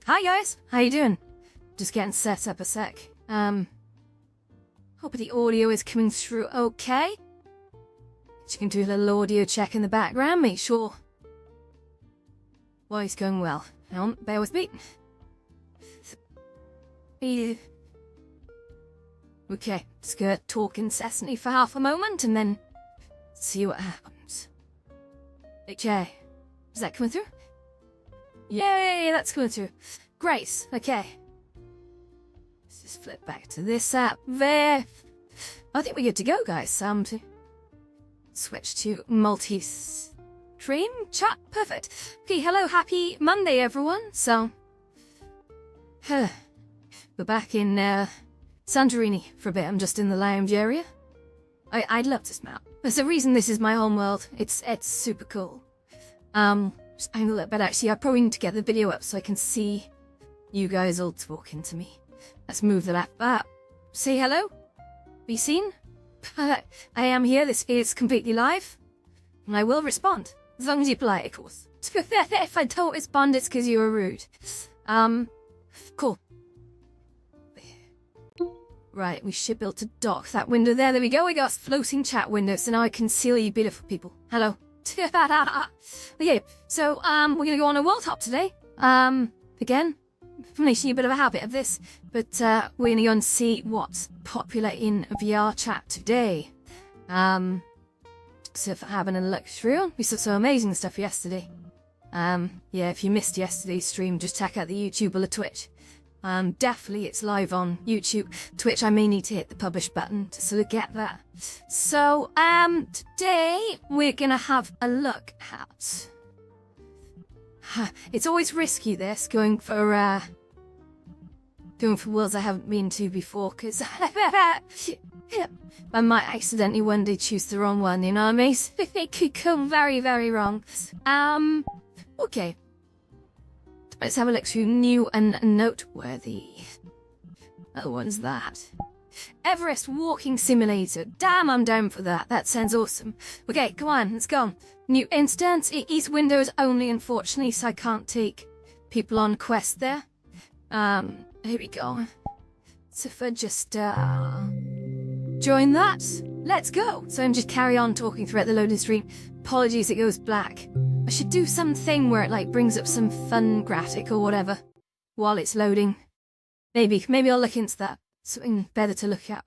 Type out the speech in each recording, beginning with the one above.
Hi guys, how you doing? Just getting set up a sec. Hope the audio is coming through okay. You can do a little audio check in the background, make sure voice going well. Hang on, bear with me. Okay, just gonna talk incessantly for half a moment and then see what happens. Okay, is that coming through? Yay, that's coming through. Great, okay. Let's just flip back to this app there. I think we're good to go, guys. Switch to multi-stream chat. Perfect. Okay, hello, happy Monday, everyone. So, we're back in Santorini for a bit. I'm just in the lounge area. I love this map. There's a reason this is my home world. It's super cool. Just angle it a bit, actually. I probably need to get the video up so I can see you guys all talking to me. Let's move the lap up. Say hello. Be seen. I am here. This is completely live. And I will respond. As long as you're polite, of course. If I don't respond, it's because you were rude. Cool. Right, we should be able to dock that window there. There we go. We got a floating chat window, so now I can see all you beautiful people. Hello. Okay, so we're gonna go on a world hop today. Again, I'm making a bit of a habit of this, but we're gonna go and see what's popular in VR chat today. So for having a look through, we saw some amazing stuff yesterday. Yeah, if you missed yesterday's stream, just check out the YouTube or the Twitch. Definitely it's live on YouTube. Twitch, I may need to hit the publish button to sort of get that. So, today we're gonna have a look at... It's always risky, this, going for worlds I haven't been to before, because I might accidentally one day choose the wrong one, you know what I mean? It could come very, very wrong. Okay. Let's have a look through new and noteworthy. Oh, what's that? Everest walking simulator. Damn, I'm down for that. That sounds awesome. Okay, come on, let's go. New instance. It is Windows only, unfortunately, so I can't take people on quest there. Here we go. So if I just, join that, let's go. So I'm just carry on talking throughout the loading screen. Apologies, it goes black. I should do something where it like brings up some fun graphic or whatever while it's loading. Maybe I'll look into that. Something better to look at.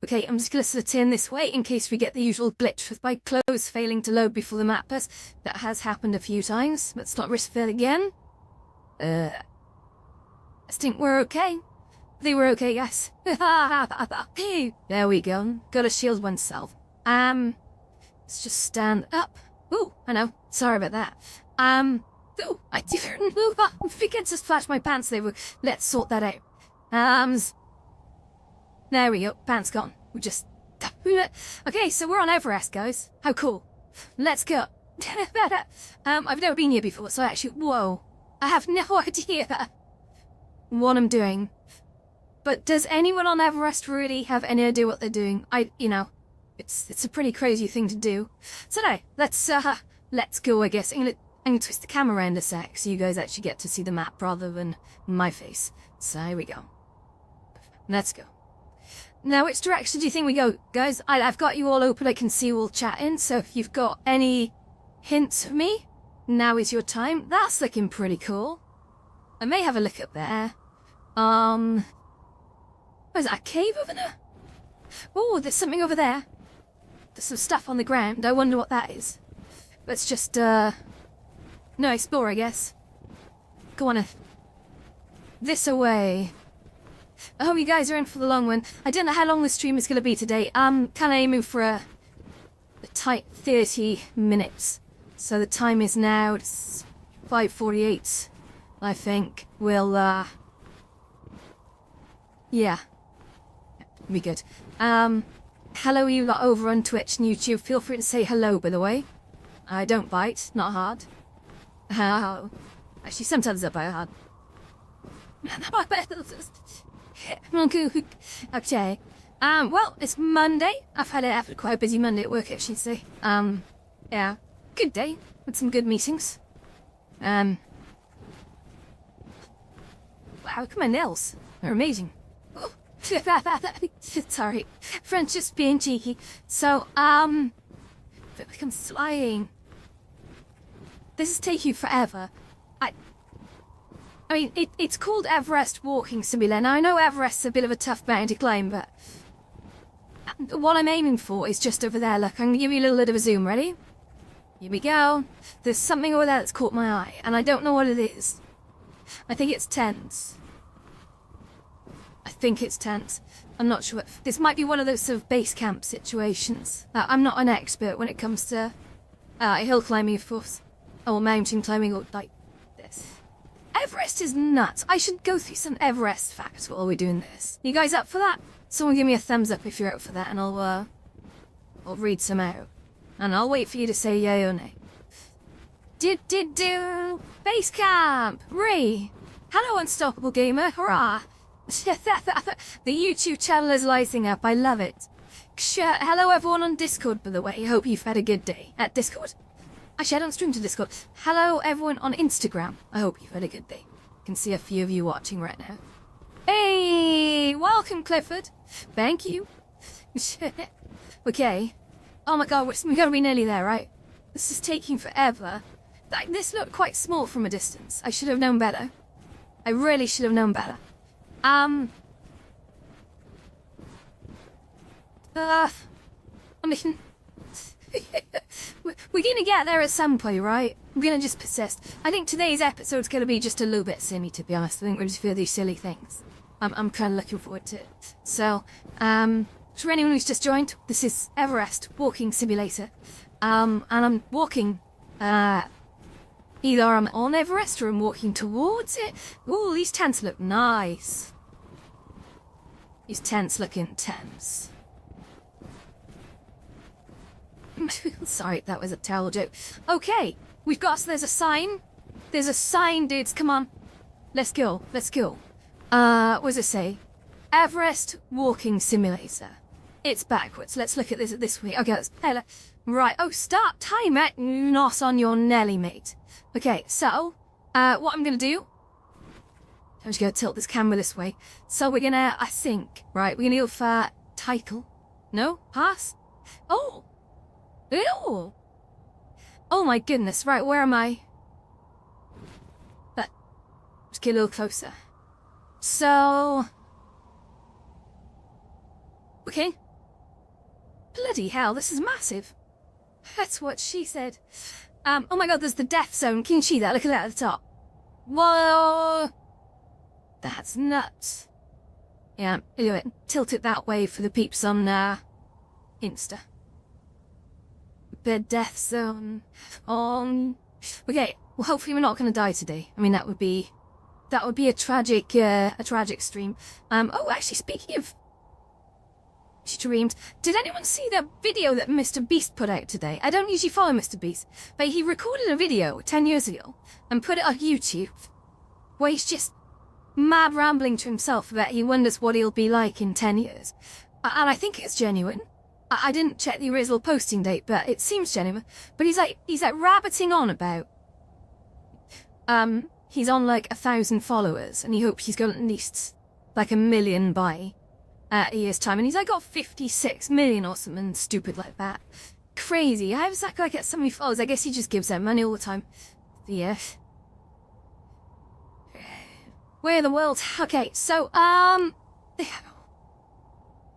Okay, I'm just gonna sit in this way in case we get the usual glitch with my clothes failing to load before the map does. That has happened a few times. Let's not risk that again. I think we're okay. I think we're okay, yes. There we go. Gotta shield oneself. Let's just stand up. Ooh, I know. Sorry about that. Oh, I didn't move. I forget to splash my pants there. Let's sort that out. There we go. Pants gone. We just... Okay, so we're on Everest, guys. How cool. Let's go. I've never been here before, so actually... Whoa. I have no idea what I'm doing. But does anyone on Everest really have any idea what they're doing? It's a pretty crazy thing to do. So no, let's go, I guess. I'm gonna twist the camera around a sec so you guys actually get to see the map rather than my face. So here we go. Let's go. Now, which direction do you think we go, guys? I've got you all open, I can see you all chatting, so if you've got any hints for me, now is your time. That's looking pretty cool. I may have a look up there. Oh, is that a cave over there? Oh, there's something over there. There's some stuff on the ground. I wonder what that is. Let's just, no, explore, I guess. Go on, this away. I hope you guys are in for the long one. I don't know how long the stream is going to be today. Can I move for a tight 30 minutes? So the time is now, it's 5:48, I think. We'll, yeah. Be good. Hello you lot over on Twitch and YouTube. Feel free to say hello, by the way. I don't bite, not hard. Actually, sometimes I bite hard. Okay. Well, it's Monday. I've had quite a busy Monday at work, actually, so, yeah. Good day, with some good meetings. look at my nails. They're amazing. Oh. Sorry. French just being cheeky. So, if it becomes flying. This is taking forever. I mean, it's called Everest Walking Simulator. Now, I know Everest's a bit of a tough mountain to climb, but what I'm aiming for is just over there. Look, I'm going to give you a little bit of a zoom. Ready? Here we go. There's something over there that's caught my eye, and I don't know what it is. I think it's tents. I think it's tents. I'm not sure. This might be one of those sort of base camp situations. I'm not an expert when it comes to hill climbing, of course. Or mountain climbing, or like this. Everest is nuts. I should go through some Everest facts while we're doing this. You guys up for that? Someone give me a thumbs up if you're up for that, and I'll read some out. And I'll wait for you to say yay or nay. Base camp! Ree! Hello, Unstoppable Gamer! Hurrah! The YouTube channel is lighting up. I love it. Hello, everyone on Discord, by the way. Hope you've had a good day. At Discord? Actually, I don't stream to Discord. Hello, everyone on Instagram. I hope you've had a good day. I can see a few of you watching right now. Hey! Welcome, Clifford. Thank you. Okay. Oh my god, we gotta be nearly there, right? This is taking forever. This looked quite small from a distance. I should have known better. I really should have known better. I mean... we're gonna get there at some point, right? We're gonna just persist. I think today's episode's gonna be just a little bit silly, to be honest. I think we're just for these silly things. I'm kind of looking forward to it. So, for anyone who's just joined, this is Everest Walking Simulator. And I'm walking, either I'm on Everest or I'm walking towards it. Ooh, these tents look nice. These tents look intense. Sorry, that was a terrible joke. Okay, we've got, so there's a sign. There's a sign, dudes, come on. Let's go, let's go. What does it say? Everest Walking Simulator. It's backwards. Let's look at this way. Okay, that's better. Right, oh, start timer. Not on your Nelly, mate. Okay, so, what I'm gonna do, I'm just gonna tilt this camera this way. So we're gonna, I think, right, we're gonna go for title. No? Pass? Oh! Ew. Oh my goodness, right, where am I? Let's get a little closer. So... Okay. Bloody hell, this is massive. That's what she said. Oh my god, there's the death zone. Can you see that? Look at that at the top. Whoa! That's nuts. Yeah, anyway, tilt it that way for the peeps on, Insta. The death zone. Okay, well hopefully we're not gonna die today. I mean, that would be a tragic stream. Oh, actually, speaking of streams, did anyone see that video that Mr. Beast put out today? I don't usually follow Mr. Beast, but he recorded a video 10 years ago and put it on YouTube where he's just mad rambling to himself about he wonders what he'll be like in 10 years. And I think it's genuine. I didn't check the original posting date, but it seems genuine. But he's like rabbiting on about, he's on like 1,000 followers and he hopes he's got at least like 1 million by a year's time. And he's like got 56 million or something stupid like that. Crazy. How does that guy get so many followers? I guess he just gives them money all the time. Yeah. Where in the world? Okay, so,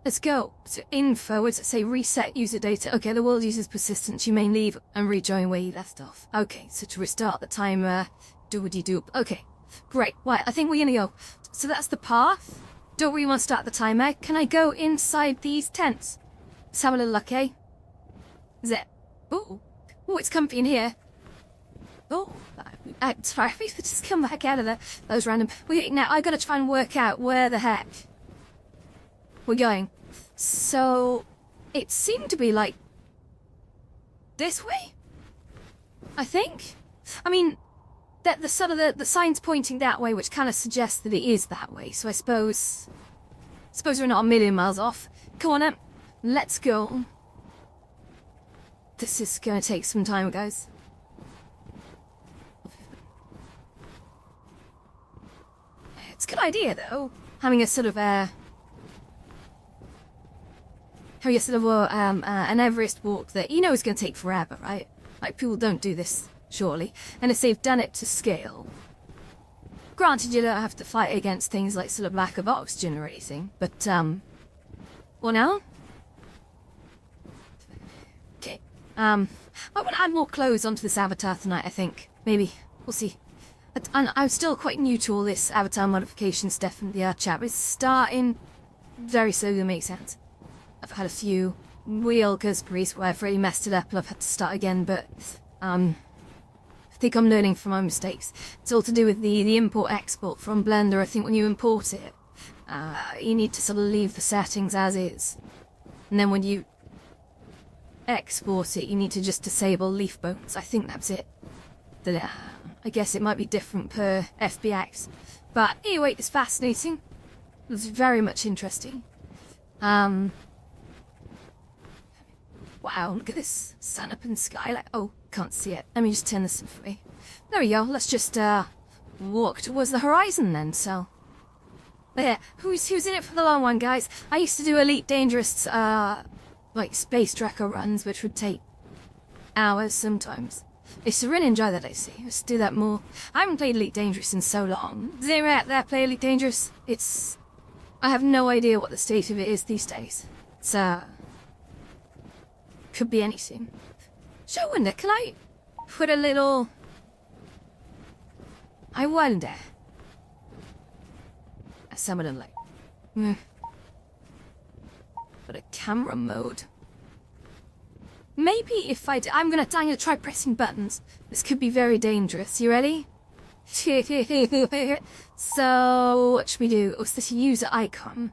let's go to info. What's it say? Reset user data. Okay, the world uses persistence. You may leave and rejoin where you left off. Okay, so to restart the timer, do-a-dee-doop. Okay, great. Right, I think we're gonna go. So that's the path. Don't we want to start the timer? Can I go inside these tents? Let's have a little look, eh? Is it? Oh, it's comfy in here. Oh, sorry, just come back out of there. That was random. Now I gotta try and work out where the heck we're going. So it seemed to be like this way, I think. I mean, that the sort of the sign's pointing that way, which kind of suggests that it is that way. So I suppose we're not a million miles off. Come on, let's go. This is gonna take some time, guys. a good idea, though. Having a sort of, an Everest walk that you know is going to take forever, right? Like, people don't do this, surely. And if they've done it to scale, granted, you don't have to fight against things like sort of lack of oxygen or anything, but, well, now? Okay, I want to add more clothes onto this avatar tonight, I think. Maybe. We'll see. And I'm still quite new to all this avatar modification stuff, and the chat is starting very slowly to make sense. I've had a few real gooseberries where I've really messed it up and I've had to start again, but I think I'm learning from my mistakes. It's all to do with the import-export from Blender. I think when you import it, you need to sort of leave the settings as is. And then when you export it, you need to just disable leaf bones. I think that's it. I guess it might be different per FBX. But anyway, it's fascinating. It's very much interesting. Wow, look at this sun up in the sky. Like, oh, can't see it. Let me just turn this in for me. There we go. Let's just walk towards the horizon then. So, yeah, who's in it for the long one, guys? I used to do Elite Dangerous like space tracker runs, which would take hours sometimes. It's a really enjoy that, I see. Let's do that more. I haven't played Elite Dangerous in so long. Does anyone out there play Elite Dangerous? I have no idea what the state of it is these days. It's could be anything. So I wonder, can I put a little... I wonder. Some of them like... But a camera mode. Maybe if I'm gonna try pressing buttons. This could be very dangerous. You ready? So, what should we do? Oh, it's this user icon.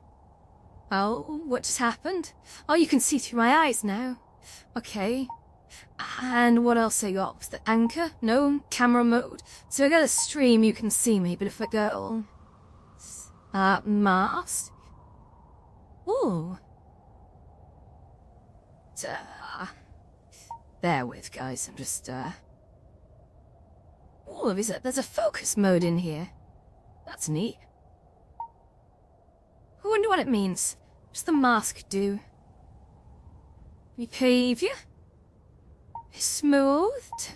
Oh, what just happened? Oh, you can see through my eyes now. Okay. And what else I got? Was the anchor? No, camera mode. So I got a stream, you can see me, but if I go... mask? Ooh. Bear with, guys, I'm just, Oh, there's a focus mode in here. That's neat. I wonder what it means. What's the mask do? Behavior? Smoothed?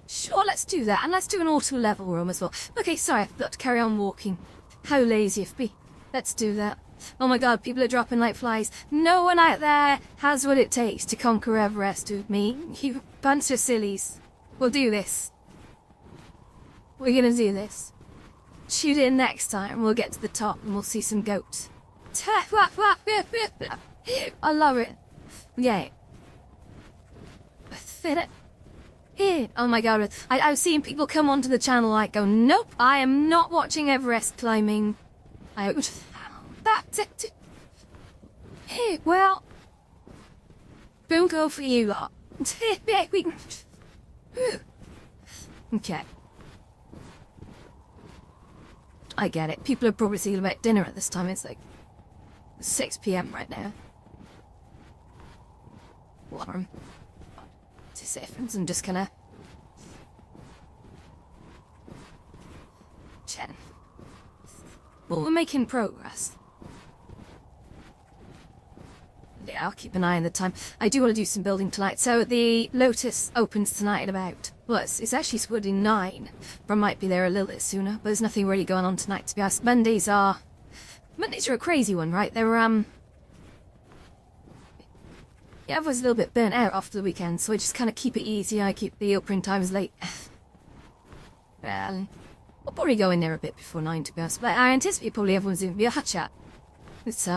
Sure, let's do that. And let's do an auto level room as well. Okay, sorry, I forgot to carry on walking. How lazy of me. Let's do that. Oh my god, people are dropping like flies. No one out there has what it takes to conquer Everest with me. You bunch of sillies. We'll do this. We're gonna do this. Shoot in next time, we'll get to the top and we'll see some goats. I love it. Yay. Oh my god, I've seen people come onto the channel like go, nope, I am not watching Everest climbing. That's it. Hey, well, don't go for you lot. Okay. I get it. People are probably thinking about dinner at this time. It's like 6 p.m. right now. Warm. 2 seconds and just kinda... chatting. Well, we're making progress. Yeah, I'll keep an eye on the time. I do want to do some building tonight. So the Lotus opens tonight at about... well, it's actually supposed to be 9. But I might be there a little bit sooner. But there's nothing really going on tonight, to be honest. Mondays are a crazy one, right? They're, yeah, I was a little bit burnt out after the weekend, so I just kind of keep it easy. I keep the opening times late. Well, I'll probably go in there a bit before 9, to be honest. But I anticipate probably everyone's going to be a hot chat. It's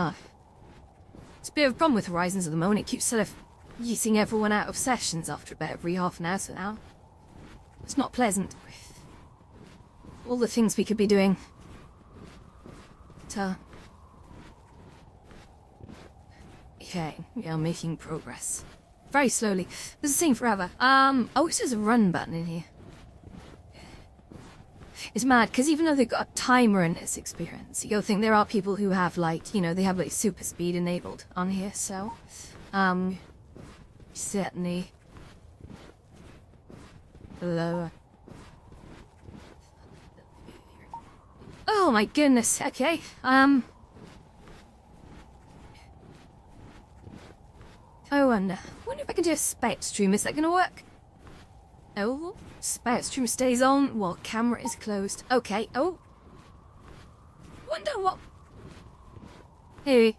a bit of a problem with Horizons at the moment. It keeps sort of yeeting everyone out of sessions after about every half an hour so now. It's not pleasant. All the things we could be doing. Okay, we are making progress. Very slowly. There's a thing forever. Oh, there's a run button in here. It's mad, because even though they've got a timer in this experience, you'll think there are people who have, like, you know, they have, like, super speed enabled on here, so, certainly lower. Oh my goodness, okay. I wonder if I can do a spout stream. Is that gonna work? Oh, spout stream stays on while camera is closed. Okay, oh. Wonder what... Hey,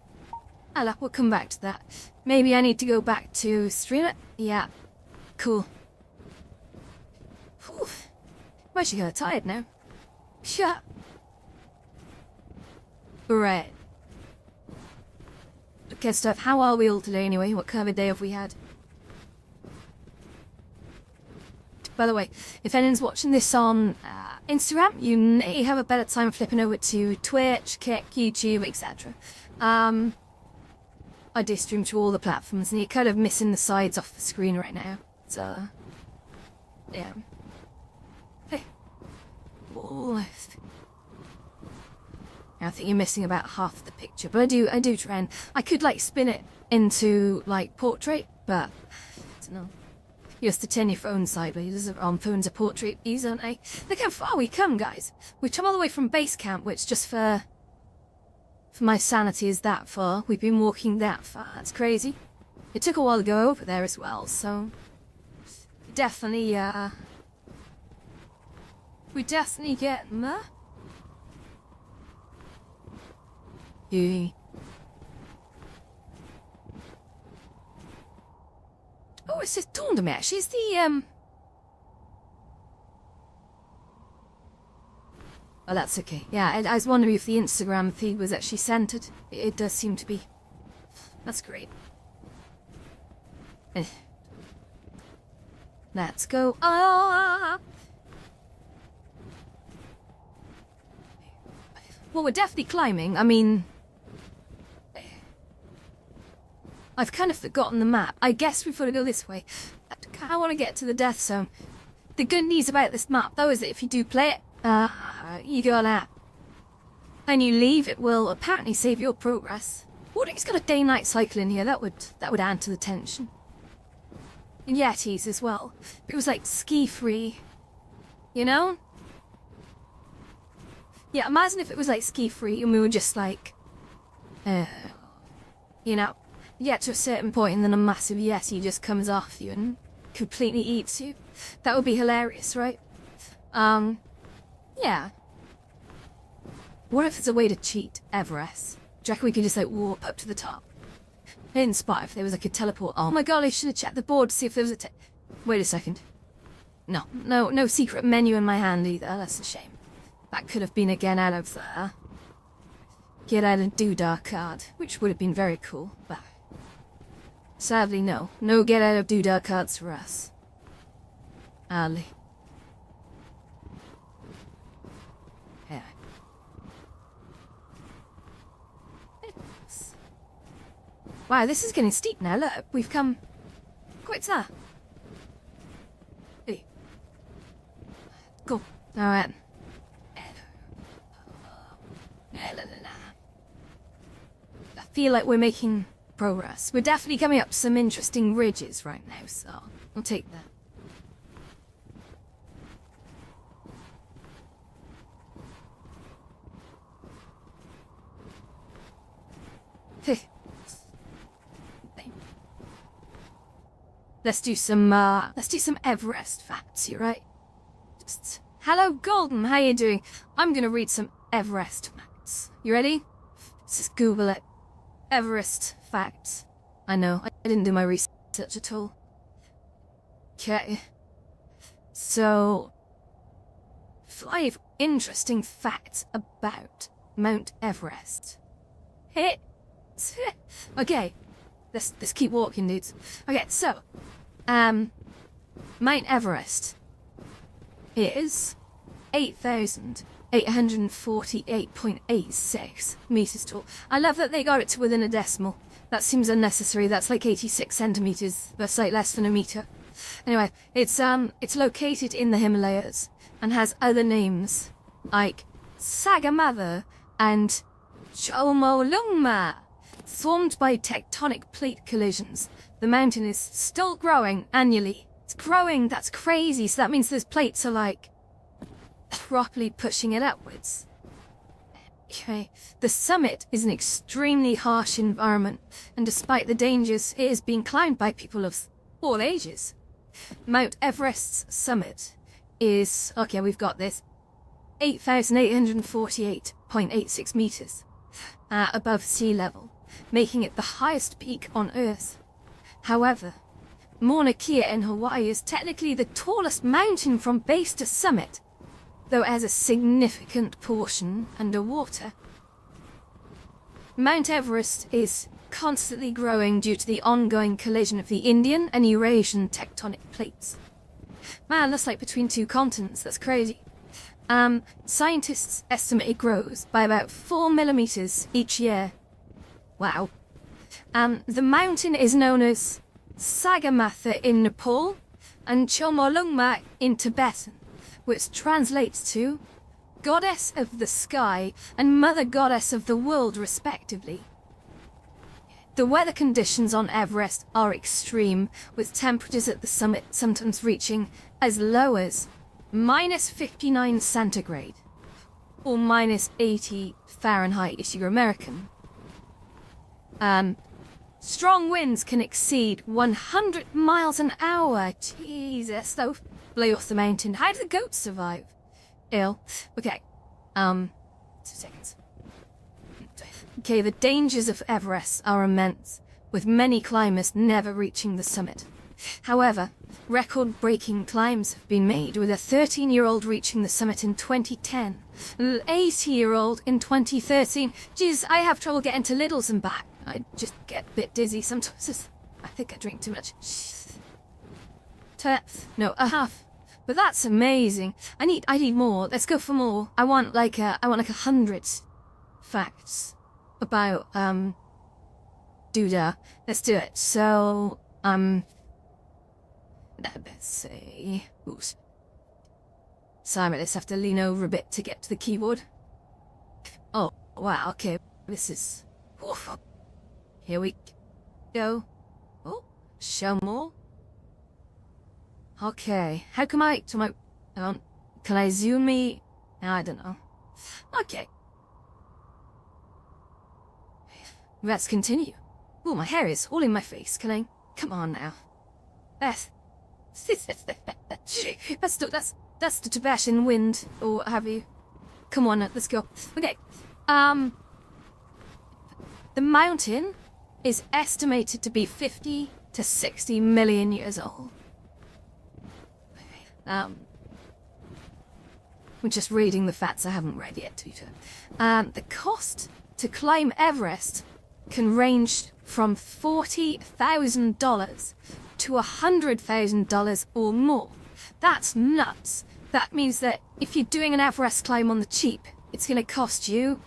we'll come back to that. Maybe I need to go back to stream it? Yeah, cool. Whew. I'm actually kinda tired now. Shut. Right. Okay, stuff. How are we all today anyway? What kind of a day have we had? By the way, if anyone's watching this on Instagram, you may have a better time flipping over to Twitch, Kick, YouTube, etc. I do stream to all the platforms, and you're kind of missing the sides off the screen right now. So, yeah. Hey. Whoa. I think you're missing about half the picture, but I do try and... I could, like, spin it into, like, portrait, but... I don't know. You have to turn your phone sideways. Phones are portrait ease, aren't they? Look how far we come, guys. We've come all the way from basecamp, which just for my sanity is that far. We've been walking that far. That's crazy. It took a while to go over there as well, so... Definitely, we definitely get there. Yeah. Oh, it's just dawned on me, actually. It's the, Oh, that's okay. Yeah, I was wondering if the Instagram feed was actually centered. It does seem to be. That's great. Let's go. Ah! Well, we're definitely climbing. I mean... I've kind of forgotten the map. I guess we've got to go this way. I want to get to the death zone. The good news about this map, though, is that if you do play it, you go on out. And you leave, it will apparently save your progress. What if he's got a day-night cycle in here? That would add to the tension. And Yetis as well. It was like ski-free. You know? Yeah, imagine if it was like ski-free and we were just like... you know... You get to a certain point and then a massive Yeti just comes after you and completely eats you. That would be hilarious, right? Yeah. What if there's a way to cheat Everest? Do you reckon we could just like warp up to the top? In spot if there was like a teleport. Oh my god, I should have checked the board to see if there was a Wait a second. No secret menu in my hand either. That's a shame. That could have been a get out of there. Get out of Doodah card, which would have been very cool, but... Sadly, no. No get out of Doodah cards for us. Ali. Yeah. Wow, this is getting steep now. Look, we've come quite far. Hey. Go. Alright. I feel like we're making progress. We're definitely coming up some interesting ridges right now, so I'll take that. Let's do some Everest facts, you right? Just hello, Golden. How you doing? I'm gonna read some Everest facts. You ready? Let's just Google it. Everest facts. I know, I didn't do my research at all. Okay. So, 5 interesting facts about Mount Everest. Hit. Okay. Let's keep walking, dudes. Okay, so, Mount Everest is 8,848.86 meters tall. I love that they got it to within a decimal. That seems unnecessary. That's like 86 centimeters. That's like less than a meter. Anyway, it's located in the Himalayas and has other names like Sagamother and Chomolungma. Formed by tectonic plate collisions, the mountain is still growing annually. It's growing, that's crazy. So that means those plates are like properly pushing it upwards. Okay, the summit is an extremely harsh environment, and despite the dangers, it is being climbed by people of all ages. Mount Everest's summit is, okay, we've got this, 8,848.86 meters above sea level, making it the highest peak on Earth. However, Mauna Kea in Hawaii is technically the tallest mountain from base to summit, though it has a significant portion underwater. Mount Everest is constantly growing due to the ongoing collision of the Indian and Eurasian tectonic plates. Man, that's like between two continents, that's crazy. Scientists estimate it grows by about 4 millimeters each year. Wow. The mountain is known as Sagarmatha in Nepal and Chomolungma in Tibetan, which translates to Goddess of the Sky and Mother Goddess of the World, respectively. The weather conditions on Everest are extreme, with temperatures at the summit sometimes reaching as low as -59 centigrade, or -80 Fahrenheit if you're American. Strong winds can exceed 100 miles an hour. Jesus, they'll blow off the mountain. How do the goats survive? Ill. Okay. 2 seconds. Okay, the dangers of Everest are immense, with many climbers never reaching the summit. However, record-breaking climbs have been made, with a 13-year-old reaching the summit in 2010, an 80-year-old in 2013. Jeez, I have trouble getting to Littles and back. I just get a bit dizzy sometimes. I think I drink too much. No, a half. But that's amazing. I need more. Let's go for more. I want like 100 facts about Duda. Let's do it. So let's say, oops. Sorry, let's have to lean over a bit to get to the keyboard. Oh wow. Okay, this is. Oof. Here we go. Oh, show more. Okay, how come can I zoom me? I don't know. Okay. Let's continue. Oh, my hair is all in my face. Come on now. That's the Tibetan wind, or have you? Come on, let's go. Okay. The mountain is estimated to be 50 to 60 million years old. We're just reading the facts I haven't read yet, Tutor. The cost to climb Everest can range from $40,000 to $100,000 or more. That's nuts. That means that if you're doing an Everest climb on the cheap, it's going to cost you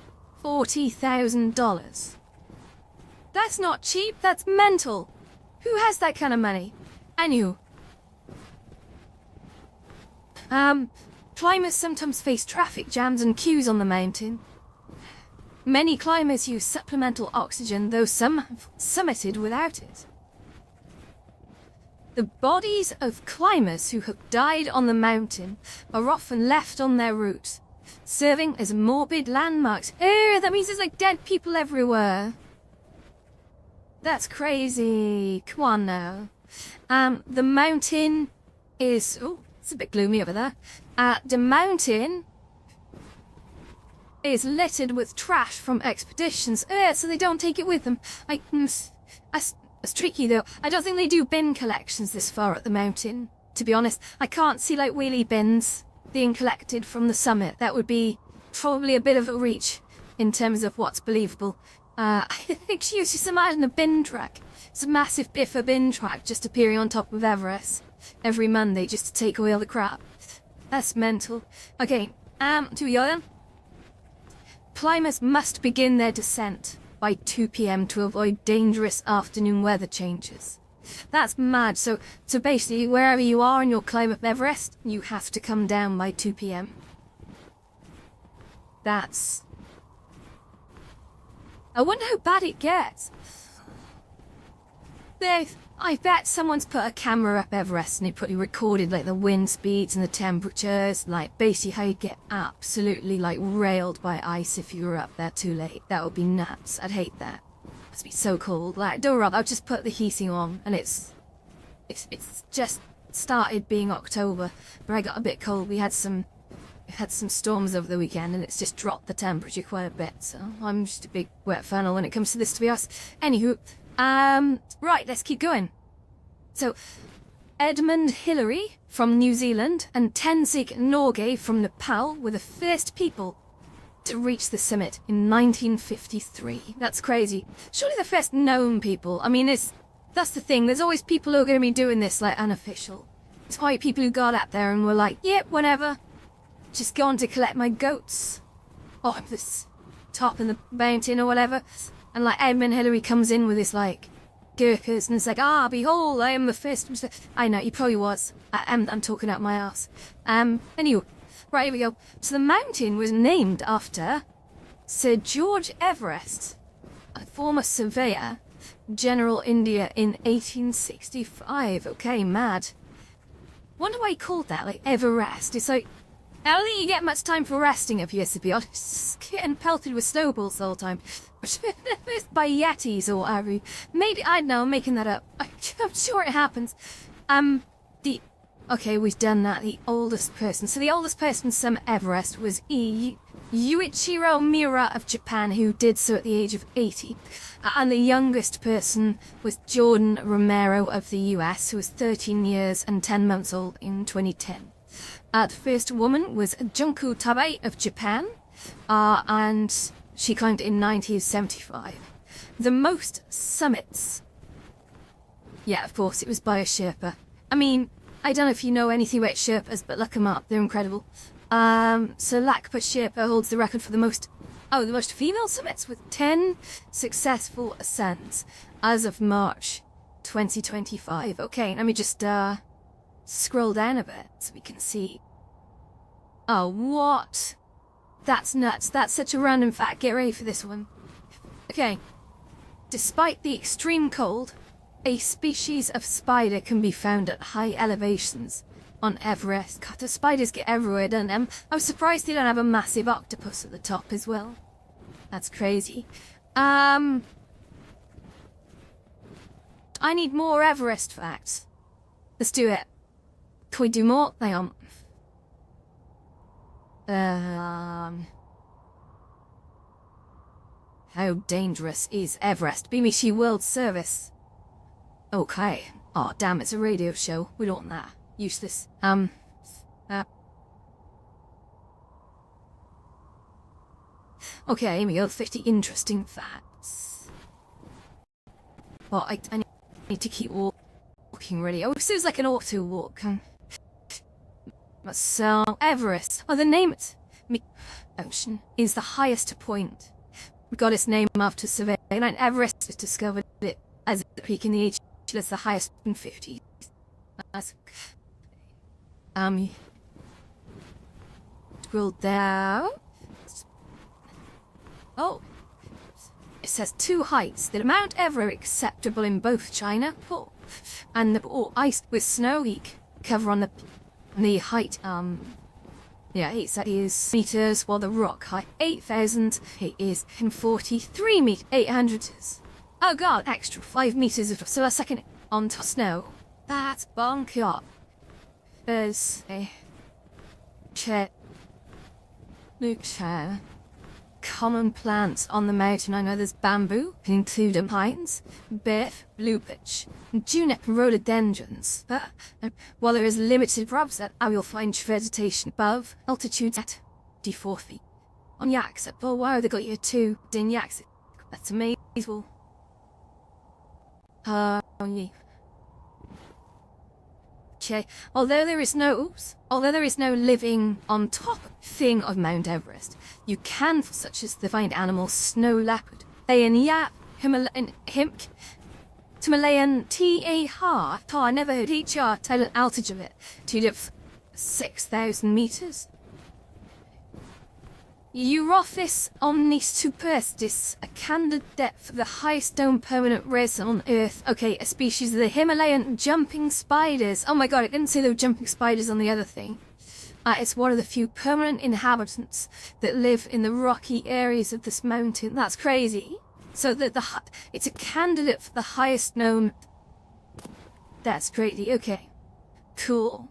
$40,000. That's not cheap, that's mental. Who has that kind of money? And you. Climbers sometimes face traffic jams and queues on the mountain. Many climbers use supplemental oxygen, though some have summited without it. The bodies of climbers who have died on the mountain are often left on their route, serving as morbid landmarks. That means there's like dead people everywhere. That's crazy. Come on now. The mountain is... Oh, it's a bit gloomy over there. The mountain is littered with trash from expeditions, so they don't take it with them. That's tricky though. I don't think they do bin collections this far at the mountain. To be honest, I can't see like wheelie bins being collected from the summit. That would be probably a bit of a reach in terms of what's believable. I think you just imagine a bin truck. It's a massive biffa bin truck just appearing on top of Everest every Monday just to take away all the crap. That's mental. Okay, to the other. Climbers must begin their descent by 2 p.m. to avoid dangerous afternoon weather changes. That's mad. So basically, wherever you are in your climb up Everest, you have to come down by 2 p.m. That's... I wonder how bad it gets. I bet someone's put a camera up Everest and they probably recorded like the wind speeds and the temperatures, like basically how you'd get absolutely like railed by ice if you were up there too late. That would be nuts. I'd hate that. Must be so cold. Like, don't worry, I'll just put the heating on and it's just started being October, but I got a bit cold. We had some storms over the weekend and it's just dropped the temperature quite a bit, so I'm just a big wet funnel when it comes to this, to be honest. Anywho, right, let's keep going. So, Edmund Hillary from New Zealand and Tenzing Norgay from Nepal were the first people to reach the summit in 1953. That's crazy. Surely the first known people. I mean, that's the thing. There's always people who are going to be doing this, like, unofficial. It's why people who got up there and were like, yep, whenever. Just gone to collect my goats. Or I'm this top in the mountain or whatever. And like Edmund Hillary comes in with his like Gurkhas and it's like, behold, I am the first. I know, he probably was. I'm talking out my ass. Anyway, right, here we go. So the mountain was named after Sir George Everest, a former surveyor, General India in 1865. Okay, mad. Wonder why he called that, like, Everest. It's like, I don't think you get much time for resting up here, to be honest. Getting pelted with snowballs the whole time. By Yetis or whatever. Maybe, I don't know, I'm making that up. I'm sure it happens. Okay, we've done that. The oldest person. So the oldest person to summit Everest was Yuichiro Miura of Japan, who did so at the age of 80. And the youngest person was Jordan Romero of the US, who was 13 years and 10 months old in 2010. The first woman was Junko Tabai of Japan, and she climbed in 1975. The most summits. Yeah, of course, it was by a Sherpa. I mean, I don't know if you know anything about Sherpas, but look them up, they're incredible. So Lakpa Sherpa holds the record for the most female summits with 10 successful ascents as of March 2025. Okay, let me just, scroll down a bit so we can see. Oh, what? That's nuts. That's such a random fact. Get ready for this one. Okay. Despite the extreme cold, a species of spider can be found at high elevations on Everest. God, the spiders get everywhere, don't they? I'm surprised they don't have a massive octopus at the top as well. That's crazy. I need more Everest facts. Let's do it. Can we do more? Hang on. How dangerous is Everest? BBC World Service. Okay. Oh, damn, it's a radio show. We don't want that. Useless. Okay, here we go. 50 interesting facts. Well, I need to keep walking really. Oh, this is like an auto walk. So, Everest. Oh, the name ocean is the highest point. We got its name after survey. And Everest was discovered it as a peak in the age that's the highest in 50s. That's scroll down. Oh, it says two heights that Mount Everest acceptable in both China and the ice with snow peak cover on the height. Yeah, it's that is meters, while the rock height 8,000 is in 43 meters, 800 meters. Oh god, extra 5 meters of so a second on top snow. That's bonk. There's a chair. Common plants on the mountain. I know there's bamboo, including pines, beef, blue pitch, juniper, rhododendrons. But while there is limited crops that I will find vegetation above altitudes at 4 feet. On yaks at wow, they got you two din yaks. That's amazing. Okay. Although there is no living on top thing of Mount Everest, you can, such as the find animals snow leopard, Himalayan tar. I never heard HR tell an altitude of it to 6,000 meters. Europhis omnis superstis, a candidate for the highest known permanent race on Earth. Okay, a species of the Himalayan jumping spiders. Oh my god, I didn't say there were jumping spiders on the other thing. It's one of the few permanent inhabitants that live in the rocky areas of this mountain. That's crazy. So that it's a candidate for the highest known... That's crazy, okay. Cool.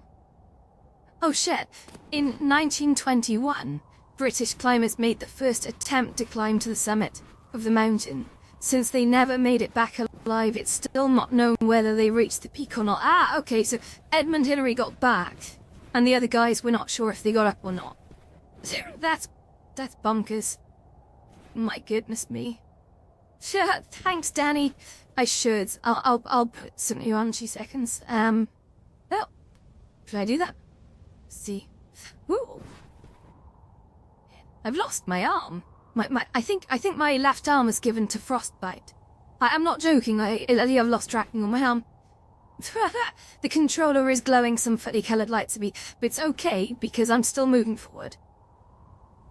Oh shit, in 1921... British climbers made the first attempt to climb to the summit of the mountain. Since they never made it back alive, it's still not known whether they reached the peak or not. Ah, okay, so Edmund Hillary got back, and the other guys were not sure if they got up or not. That's bonkers. My goodness me. Sure, thanks, Danny. I should. I'll put something on 2 seconds. Oh, should I do that? See. Ooh. I've lost my arm. I think my left arm was given to frostbite. I'm not joking. I've lost tracking on my arm. The controller is glowing some funny coloured lights at me, but it's okay because I'm still moving forward,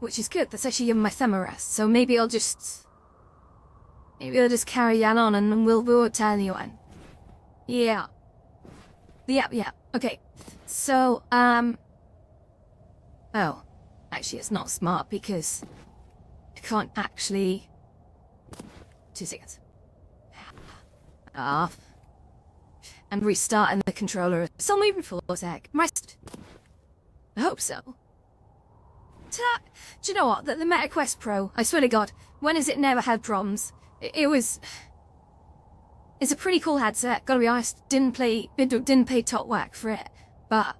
which is good. That's actually giving my thumb a rest. So maybe I'll just carry on and we'll tell you when. Yeah. Yeah. Okay. So oh. Actually, it's not smart because I can't actually... 2 seconds. Off. And restarting the controller. Still moving for a sec. Rest. I hope so. Do you know what? The MetaQuest Pro, I swear to God, when has it never had problems? It's a pretty cool headset, gotta be honest. Didn't pay top whack for it. But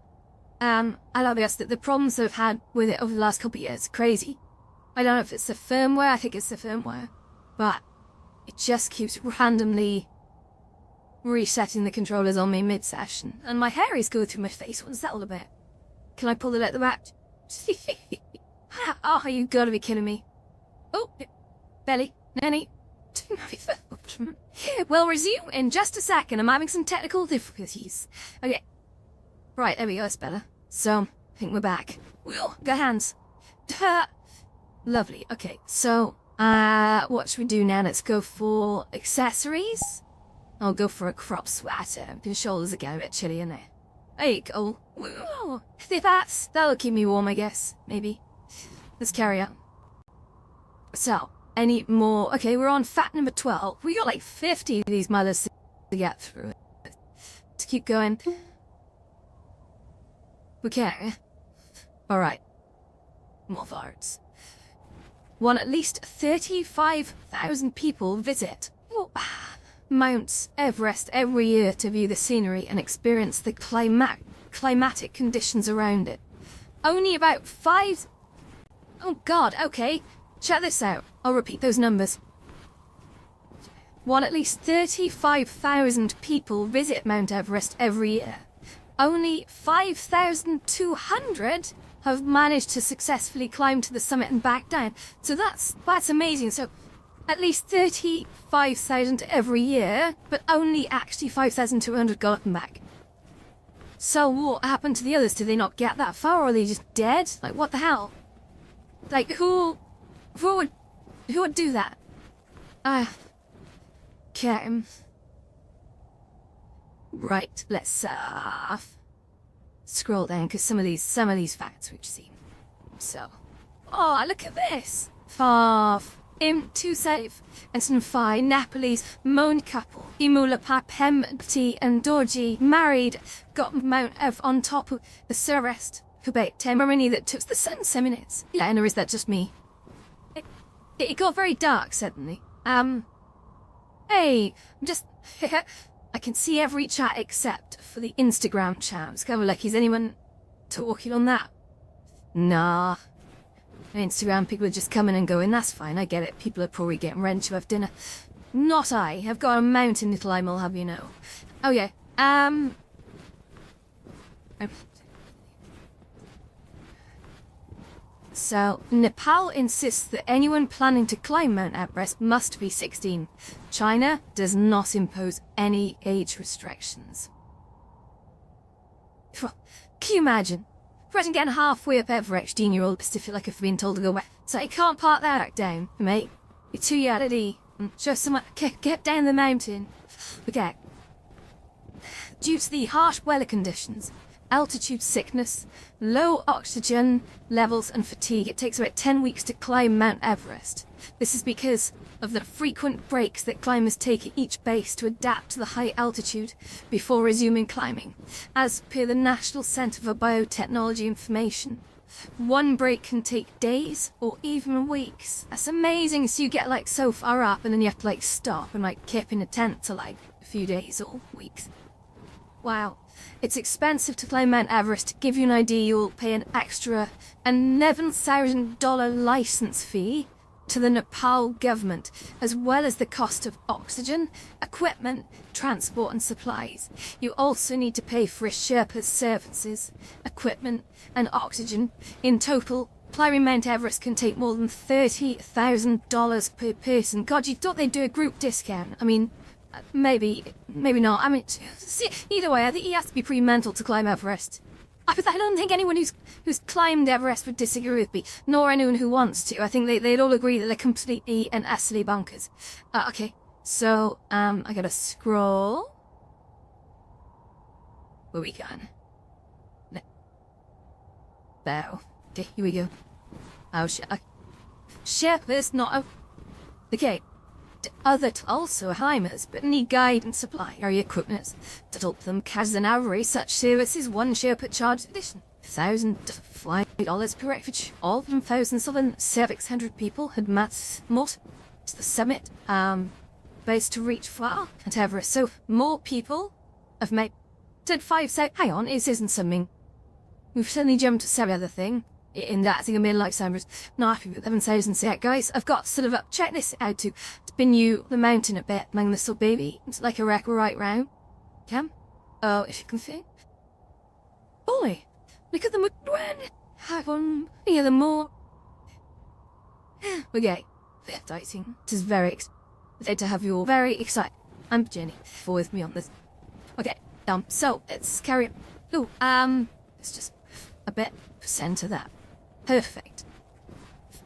I'll be honest that the problems that I've had with it over the last couple of years are crazy. I don't know if it's the firmware, I think it's the firmware, but it just keeps randomly resetting the controllers on me mid-session, and my hair is going through my face. What's that all about? Can I pull it at the back? Oh, you gotta be kidding me. Oh, belly, nanny. We'll resume in just a second. I'm having some technical difficulties. Okay. Right, there we go, that's better. So, I think we're back. Wheel, got hands. Lovely, okay, so, what should we do now? Let's go for accessories. I'll go for a crop sweater. The shoulders are getting a bit chilly in there. There you go. Whoa. That'll keep me warm, I guess. Maybe. Let's carry on. So, any more? Okay, we're on fact number 12. We got like 50 of these mothers to get through. To keep going. Okay. Alright. More farts. At least 35,000 people visit Mount Everest every year to view the scenery and experience the climatic conditions around it. Only about 5... Oh god, okay. Check this out. I'll repeat those numbers. At least 35,000 people visit Mount Everest every year. Only 5,200 have managed to successfully climb to the summit and back down. So that's amazing. So at least 35,000 every year, but only actually 5,200 got up and back. So what happened to the others? Did they not get that far, or are they just dead? Like, what the hell? Like, who would do that? Okay. Right, let's scroll down, because some of these facts we've seen. So, oh, look at this. Two safe and some five Nepalese moan couple. Imula Pemti and Dorji married, got Mount Ev on top of the Everest. Quebec ceremony that took the sun 7 minutes. Yeah, or is that just me? It got very dark suddenly. Hey, I'm just... I can see every chat except for the Instagram chat. It's kind of like, is anyone talking on that? Nah. Instagram people are just coming and going, that's fine, I get it. People are probably getting ready to have dinner. Not I. I've got a mountain to climb, I'll have you know. Oh yeah, So, Nepal insists that anyone planning to climb Mount Everest must be 16. China does not impose any age restrictions. Can you imagine? Imagine getting halfway up Everest and you're all pissed if you like if being told to go away. So you can't park that back down, mate. You're too yardedy. Just someone get down the mountain. Okay. Due to the harsh weather conditions, altitude sickness, low oxygen levels and fatigue, it takes about 10 weeks to climb Mount Everest. This is because of the frequent breaks that climbers take at each base to adapt to the high altitude before resuming climbing. As per the National Centre for Biotechnology information, one break can take days or even weeks. That's amazing. So you get like so far up and then you have to like stop and like camp in a tent for like a few days or weeks. Wow. It's expensive to climb Mount Everest. To give you an idea, you'll pay an extra $11,000 license fee to the Nepal government, as well as the cost of oxygen, equipment, transport and supplies. You also need to pay for a Sherpa's services, equipment and oxygen. In total, climbing Mount Everest can take more than $30,000 per person. God, you thought they'd do a group discount. I mean, maybe not. I mean, see, either way, I think he has to be pretty mental to climb Everest. I don't think anyone who's climbed Everest would disagree with me, nor anyone who wants to. I think they'd all agree that they're completely and utterly bonkers. Okay, so, I gotta scroll. Where we going? No. There. Okay, here we go. Oh, Sherpa's not a... Okay. Other also climbers, but need guide and supply area equipment to help them catch an average such services. One Sherpa charge addition $1,000 per refuge. All from 1,600 people had met to the summit base to reach far and Everest. So more people have made. Did 5 say? Hang on, it isn't something. We've suddenly jumped to some other thing. In that thing, a million like Sanders. No, I've been 11,000 set, guys. I've got sort of check this out to spin you the mountain a bit, among this little baby. It's like a wreck right round. Cam? Oh, if you can think. Boy, look at the when. Have one. Yeah, the more. Okay, exciting. This is very excited to have you all very excited. I'm Jenny. For with me on this. Okay, so let's carry. Oh, it's just a bit percent of that. Perfect.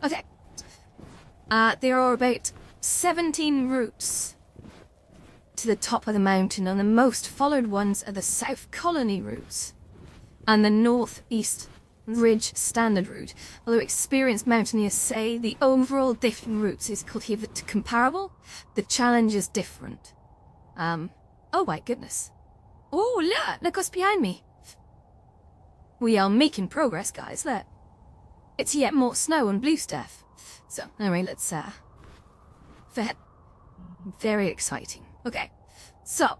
Okay. There are about 17 routes to the top of the mountain, and the most followed ones are the South Colony routes and the Northeast Ridge Standard route. Although experienced mountaineers say the overall different routes is comparable, the challenge is different. Oh my goodness. Oh, look what's behind me. We are making progress, guys, look. It's yet more snow and blue stuff. So, anyway, let's, very exciting. Okay. So,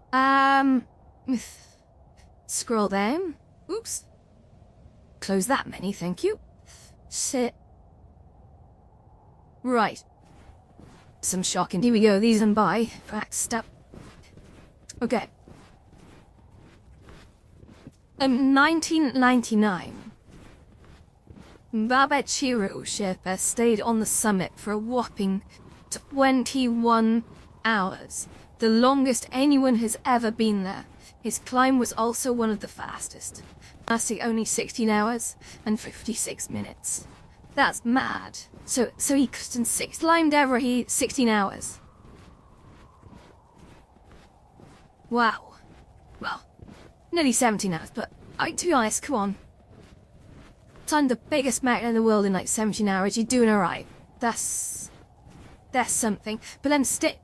scroll down. Oops. Close that many, thank you. Sit. Right. Some shocking. Here we go, these and by. Waxed up. Okay. 1999. Babachiro Sherpa stayed on the summit for a whopping 21 hours, the longest anyone has ever been there. His climb was also one of the fastest, lasting only 16 hours and 56 minutes. That's mad. So he climbed every 16 hours. Wow. Well, nearly 17 hours, but to be honest, come on. Climbed the biggest mountain in the world in like 17 hours, you're doing alright. That's something. But then staying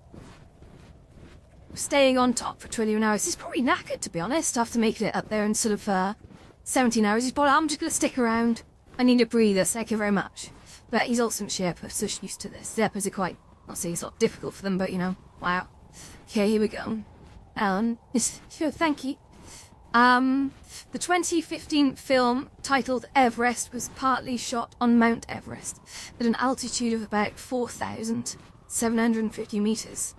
on top for 21 hours, he's probably knackered, to be honest, after making it up there in sort of 17 hours. He's probably, I'm just going to stick around. I need a breather, thank you very much. But he's also a Sherpa, so she's used to this. Sherpas are quite, I'll say it's not difficult for them, but you know, wow. Okay, here we go. Alan, sure, thank you. The 2015 film titled Everest was partly shot on Mount Everest at an altitude of about 4,750 meters.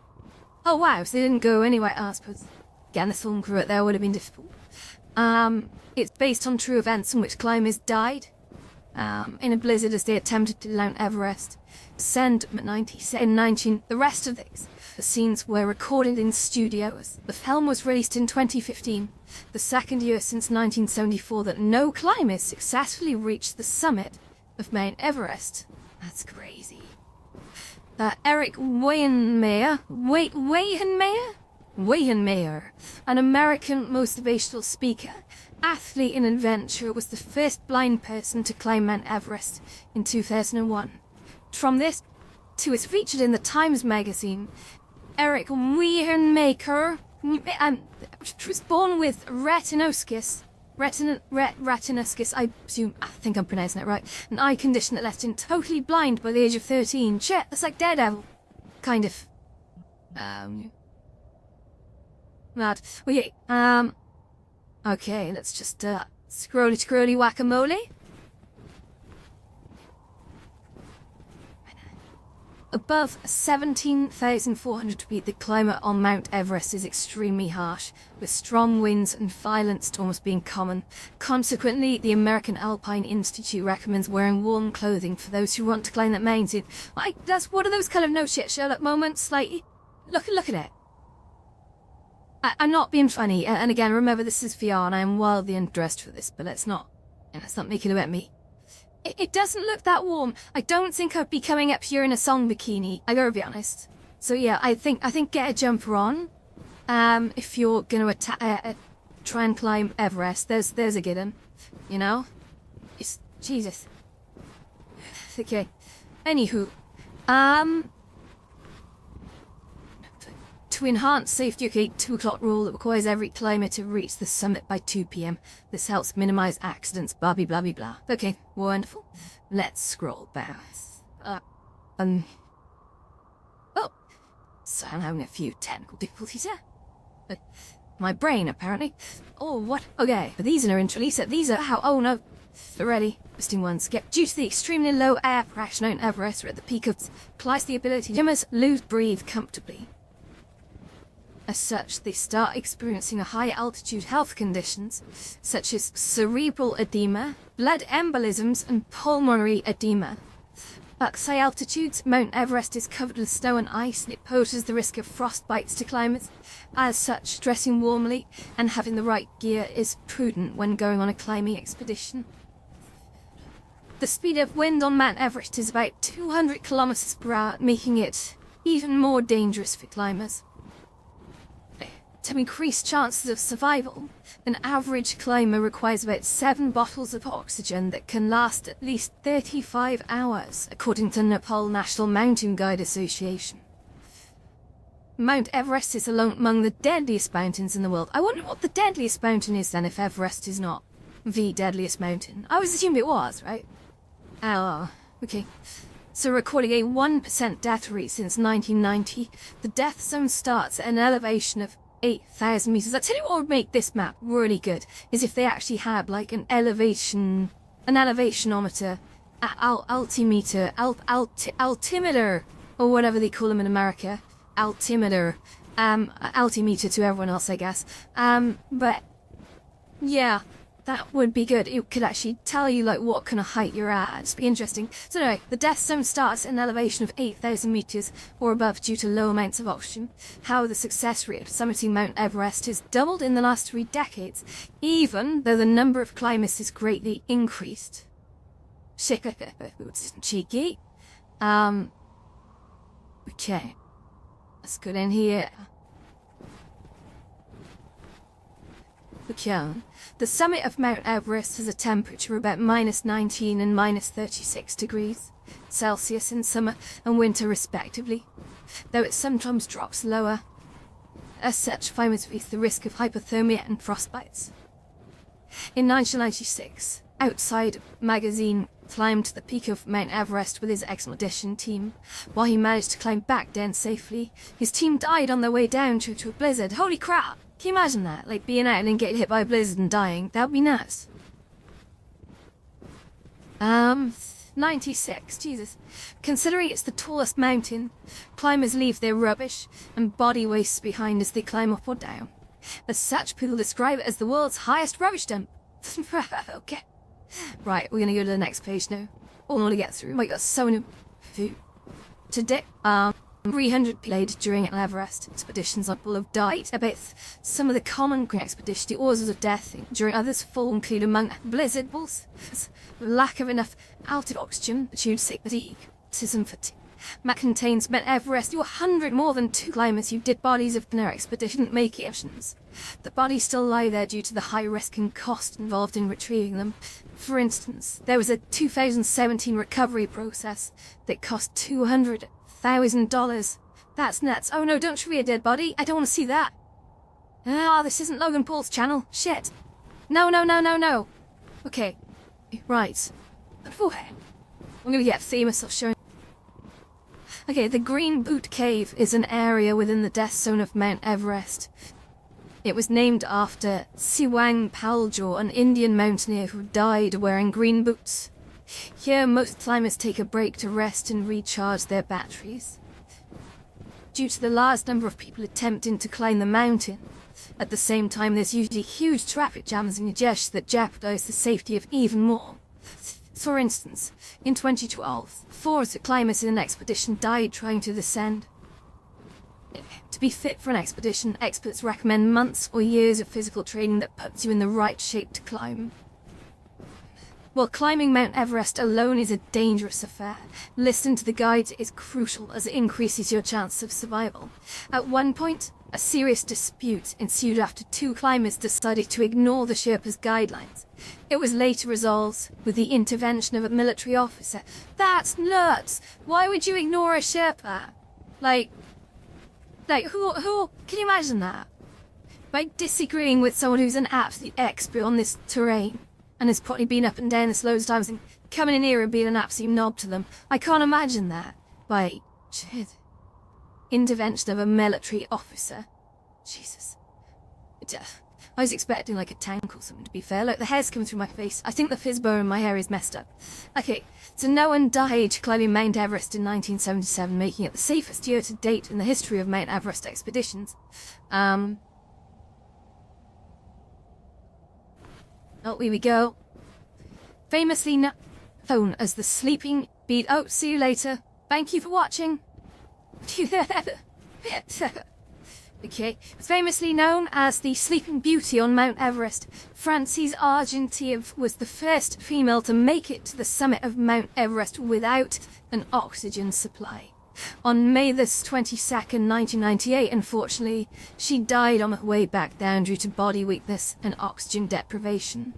Oh wow, so they didn't go anywhere else, but again, the film crew out there would have been difficult. It's based on true events in which climbers died in a blizzard as they attempted to Mount Everest. The rest of this The scenes were recorded in studios. The film was released in 2015, the second year since 1974 that no climber successfully reached the summit of Mount Everest. That's crazy. Eric Weihenmayer, an American motivational speaker, athlete and adventurer, was the first blind person to climb Mount Everest in 2001. From this to his featured in the Times magazine, Eric Weihenmayer was born with retinoscus, I think I'm pronouncing it right, an eye condition that left him totally blind by the age of 13. Shit, that's like Daredevil. Kind of. Mad. Well, yeah, okay, let's just, scrolly whack-a-mole. Above 17,400 feet, the climate on Mount Everest is extremely harsh, with strong winds and violent storms being common. Consequently, the American Alpine Institute recommends wearing warm clothing for those who want to climb that mountain. That's one of those kind of no shit Sherlock moments, like, look at it. I'm not being funny, and again, remember this is VR and I am wildly undressed for this, but let's not make it about me. It doesn't look that warm. I don't think I'd be coming up here in a song bikini, I gotta be honest. So yeah, I think get a jumper on. If you're gonna try and climb Everest, there's a good one, you know? It's, Jesus. Okay. Anywho, to enhance safety, okay, 2 o'clock rule that requires every climber to reach the summit by 2 p.m. This helps minimize accidents, blah, blah, blah, blah. Okay, wonderful. Let's scroll back. Oh, so I'm having a few technical difficulties here. My brain, apparently. Oh, what? Okay, but these are interrelated. These are how, oh no. Already, interesting ones. Due to the extremely low air pressure on Everest, we're at the peak of applies the ability to breathe comfortably. As such, they start experiencing a high-altitude health conditions, such as cerebral edema, blood embolisms, and pulmonary edema. At high altitudes, Mount Everest is covered with snow and ice, and it poses the risk of frostbites to climbers. As such, dressing warmly and having the right gear is prudent when going on a climbing expedition. The speed of wind on Mount Everest is about 200 kilometers per hour, making it even more dangerous for climbers. To increase chances of survival, an average climber requires about 7 bottles of oxygen that can last at least 35 hours, according to Nepal National Mountain Guide Association. Mount Everest is among the deadliest mountains in the world. I wonder what the deadliest mountain is then, if Everest is not the deadliest mountain. I always assumed it was, right? Oh, okay. So recording a 1% death rate since 1990, the death zone starts at an elevation of 8,000 meters. I tell you what would make this map really good is if they actually had like an elevationometer, altimeter, or whatever they call them in America, altimeter to everyone else, I guess. But yeah, that would be good. It could actually tell you like what kind of height you're at. It'd be interesting. So anyway, the death zone starts at an elevation of 8,000 meters or above due to low amounts of oxygen. How the success rate of summiting Mount Everest has doubled in the last 3 decades, even though the number of climbers has greatly increased. Cheeky. Okay. Let's go in here. The summit of Mount Everest has a temperature about -19 and -36 degrees Celsius in summer and winter respectively, though it sometimes drops lower. As such, climbers face the risk of hypothermia and frostbites. In 1996, Outside magazine climbed to the peak of Mount Everest with his expedition team. While he managed to climb back down safely, his team died on their way down due to a blizzard. Holy crap! Can you imagine that? Like being out and getting hit by a blizzard and dying? That would be nuts. 96. Jesus. Considering it's the tallest mountain, climbers leave their rubbish and body wastes behind as they climb up or down. As such, people describe it as the world's highest rubbish dump. Okay. Right, we're gonna go to the next page now. All to get through. My God, so many food. Today, 300 played during Everest expeditions on full of died. About some of the common expedition, the causes of death during others fall include among blizzard balls, lack of enough altitude oxygen, sick fatigue, fatigue. Map contains Mount Everest, 100 more than 2 climbers who did bodies of their expedition didn't make options. The bodies still lie there due to the high risk and cost involved in retrieving them. For instance, there was a 2017 recovery process that cost $200,000. That's nuts. Oh no, don't show me a dead body. I don't want to see that. Ah, this isn't Logan Paul's channel. Shit. No. Okay. Right. Beforehand, I'm gonna get famous of showing. Okay, the Green Boot Cave is an area within the death zone of Mount Everest. It was named after Siwang Paljaw, an Indian mountaineer who died wearing green boots. Here, most climbers take a break to rest and recharge their batteries. Due to the large number of people attempting to climb the mountain, at the same time there's usually huge traffic jams and congestion that jeopardize the safety of even more. For instance, in 2012, 4 climbers in an expedition died trying to descend. To be fit for an expedition, experts recommend months or years of physical training that puts you in the right shape to climb. While climbing Mount Everest alone is a dangerous affair, listening to the guides is crucial as it increases your chance of survival. At one point, a serious dispute ensued after 2 climbers decided to ignore the Sherpa's guidelines. It was later resolved with the intervention of a military officer. That's nuts! Why would you ignore a Sherpa? Like, who, can you imagine that? By disagreeing with someone who's an absolute expert on this terrain, and has probably been up and down this loads of times, and coming in here and being an absolute knob to them. I can't imagine that. By, shit. Intervention of a military officer. Jesus. I was expecting like a tank or something, to be fair. Look, the hair's coming through my face. I think the fizz bow in my hair is messed up. Okay, so no one died climbing Mount Everest in 1977, making it the safest year to date in the history of Mount Everest expeditions. Oh, here we go. Famously known as the Sleeping Beat. Oh, see you later. Thank you for watching. Okay, famously known as the Sleeping Beauty on Mount Everest, Frances Argentiev was the first female to make it to the summit of Mount Everest without an oxygen supply. On May the 22nd, 1998, unfortunately, she died on her way back down due to body weakness and oxygen deprivation.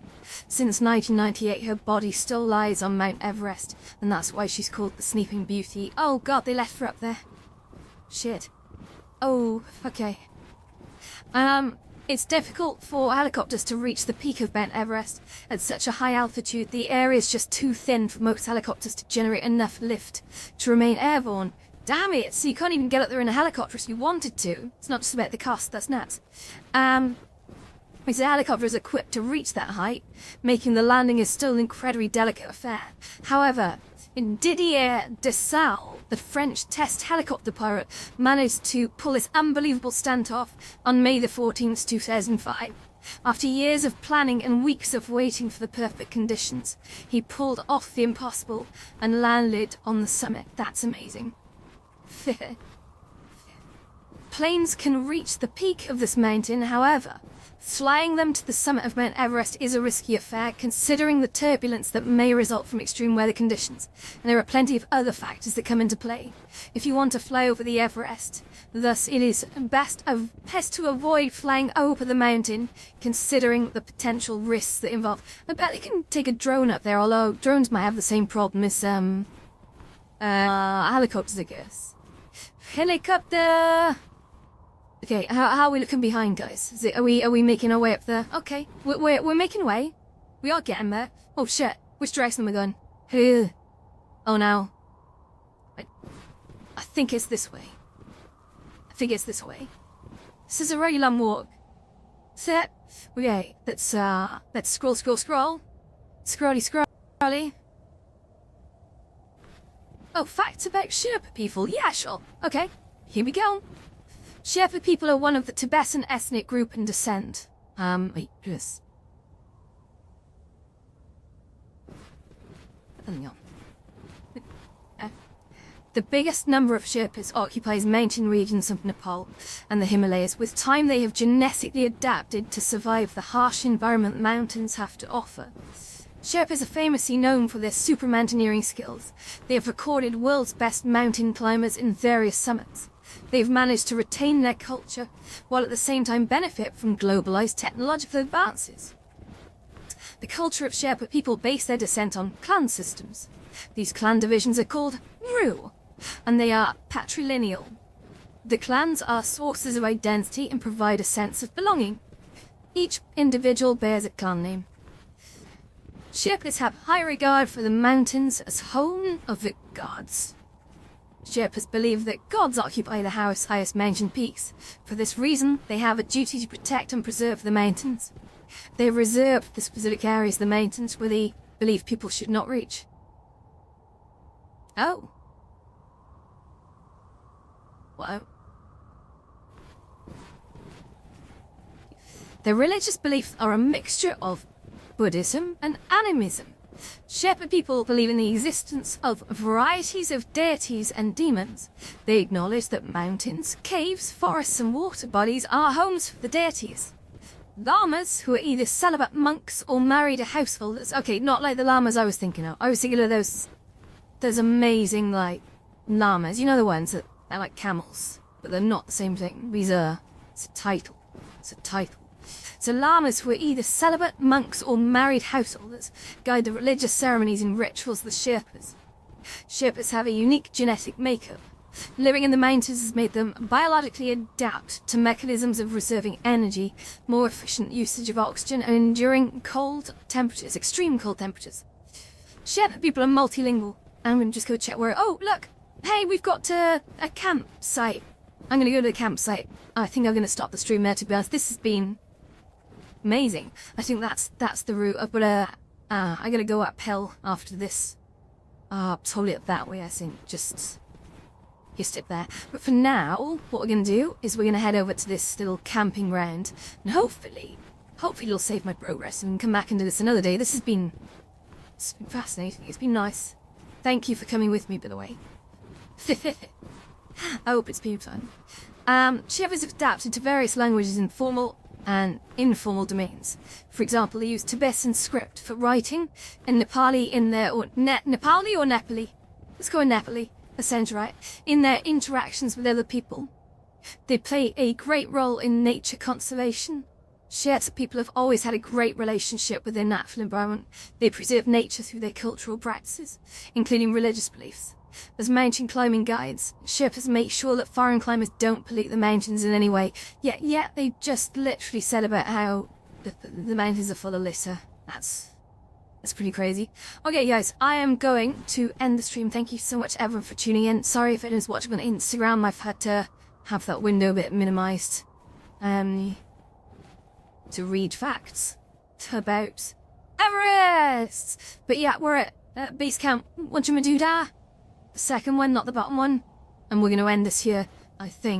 Since 1998, her body still lies on Mount Everest, and that's why she's called the Sleeping Beauty. Oh god, they left her up there. Shit. Oh, okay. It's difficult for helicopters to reach the peak of Mount Everest. At such a high altitude, the area is just too thin for most helicopters to generate enough lift to remain airborne. Damn it, so you can't even get up there in a helicopter if you wanted to. It's not just about the cost, that's nuts. Because the helicopter is equipped to reach that height, making the landing is still an incredibly delicate affair. However, Didier Dessau, the French test helicopter pilot, managed to pull this unbelievable stunt off on May the 14th, 2005. After years of planning and weeks of waiting for the perfect conditions, he pulled off the impossible and landed on the summit. That's amazing. Planes can reach the peak of this mountain, however, flying them to the summit of Mount Everest is a risky affair, considering the turbulence that may result from extreme weather conditions, and there are plenty of other factors that come into play. If you want to fly over the Everest, thus it is best to avoid flying over the mountain, considering the potential risks that involve. I bet you can take a drone up there, although drones might have the same problem as helicopters, I guess. Helicopter! Okay, how are we looking behind, guys? Are we making our way up there? Okay, we're making way. We are getting there. Oh shit, which direction are we going? Oh no. I think it's this way. This is a really long walk. Set. Okay, let's scroll. Scrolly. Oh, facts about Sherpa people. Yeah, sure. Okay, here we go. Sherpa people are one of the Tibetan ethnic group in descent. Wait, yes. Hang on. The biggest number of Sherpas occupies mountain regions of Nepal and the Himalayas. With time, they have genetically adapted to survive the harsh environment mountains have to offer. Sherpas are famously known for their super mountaineering skills. They have recorded world's best mountain climbers in various summits. They've managed to retain their culture, while at the same time benefit from globalized technological advances. The culture of Sherpa people base their descent on clan systems. These clan divisions are called Ru, and they are patrilineal. The clans are sources of identity and provide a sense of belonging. Each individual bears a clan name. Sherpas have high regard for the mountains as home of the gods. Sherpas believe that gods occupy the highest mountain peaks. For this reason, they have a duty to protect and preserve the mountains. They have reserved the specific areas of the mountains where they believe people should not reach. Oh. Wow. Their religious beliefs are a mixture of Buddhism and animism. Sherpa people believe in the existence of varieties of deities and demons. They acknowledge that mountains, caves, forests and water bodies are homes for the deities. Lamas, who are either celibate monks or married to householders. Okay, not like the llamas I was thinking of. I was thinking of those amazing, like, llamas. You know the ones that are like camels, but they're not the same thing. It's a title. So lamas, who are either celibate monks or married householders, guide the religious ceremonies and rituals of the Sherpas. Sherpas have a unique genetic makeup. Living in the mountains has made them biologically adapt to mechanisms of reserving energy, more efficient usage of oxygen, and enduring cold temperatures, extreme cold temperatures. Sherpa people are multilingual. I'm going to just go check where... Oh, look! Hey, we've got a campsite. I'm going to go to the campsite. I think I'm going to stop the stream there, to be honest. This has been amazing. I think that's the route. But I got to go uphill after this. Probably up that way, I think. Just up there. But for now, what we're going to do is we're going to head over to this little camping ground. And hopefully it'll save my progress and we can come back and do this another day. It's been fascinating. It's been nice. Thank you for coming with me, by the way. I hope it's been fun. Sherpas have adapted to various languages in formal and informal domains. For example, they use Tibetan script for writing and Nepali in their... Nepali or Nepali? Let's go with Nepali. That sounds right. In their interactions with other people. They play a great role in nature conservation. Sherpa people have always had a great relationship with their natural environment. They preserve nature through their cultural practices, including religious beliefs. As mountain climbing guides, Sherpas make sure that foreign climbers don't pollute the mountains in any way. Yet they just literally said about how the mountains are full of litter. That's pretty crazy. Okay, guys, I am going to end the stream. Thank you so much, everyone, for tuning in. Sorry if anyone's watching on Instagram. I've had to have that window a bit minimized. To read facts about Everest. But yeah, we're at base camp. What do you do da? The second one, not the bottom one. And we're going to end this here, I think.